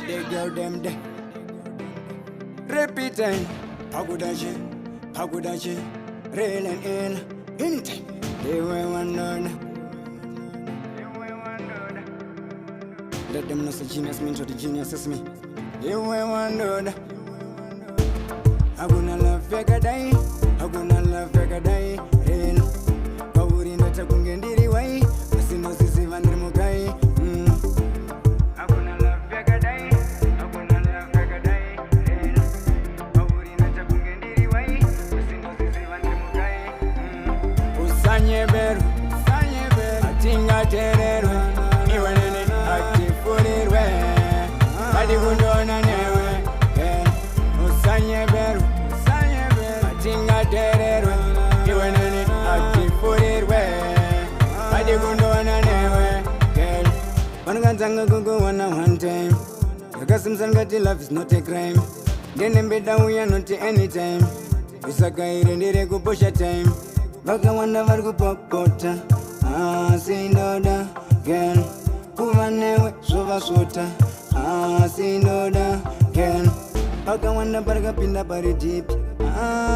They girl them there. Repeating. Pagudashi, real and ill. Anytime. They were wondered. Let them know the genius means what the genius is me. They were wondered. I'm gonna love Vegadai. I'm gonna love Vegadai. Real. Kawuri no chakungendiri wai. Asino sisi vandrimukai. I'm gonna love Vegadai. I'm gonna love Vegadai. Real. Kawuri no chakungendiri wai. Asino sisi vandrimukai. Usanye beru. Atinga tereru. Iwanene atifurirwe. Adi kundona newe. Usanye beru. Atinga tereru. Iwanene atifurirwe. Adi kundona newe. Wanganzanga kuku wana one time. Yakasimsangati love is not a crime. Ndenembeda uya not anytime. Usakaire ndire kupusha time. Vaka wanda vari kupopota. Sindoda girl. Kuva newe zvova svota. Sindoda girl. Vaka wanda parikapinda pari deep.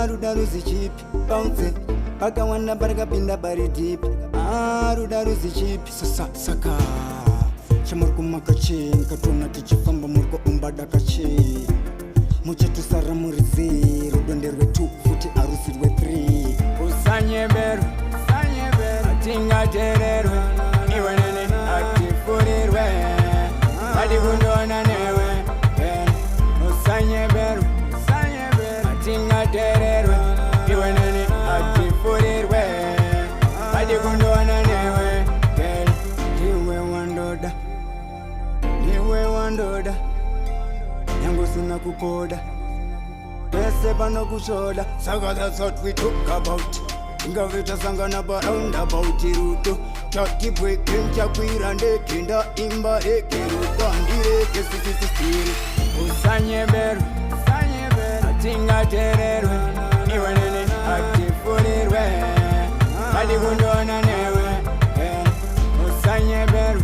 Ruda ruzi chipi bounce. Vaka wanda parikapinda pari deep. Ruda ruzi chipi saka. Chamurku makachi nkatona tichifamba murko umbada kachi. Muchetu sara murizi rudonderwe 2 futi arusirwe 3. Usanye beru atinga tereru. Iwanene atifurirwe. Adi kundona newe. Usanye beru atinga tereru. Iwanene atifurirwe. Adi kundona newe. Niwe wandoda. Yangu sina kupoda. Pese pano kushoda. Saka that's what we talk about. Ingavita sangana ba roundabout iruto. Chaki breaking chakwira ndeke nda imba eke ruto. Ndireke sisi stili. Usanye beru atinga tereru. Iwanene atifurirwe. Adi kundona newe. Usanye beru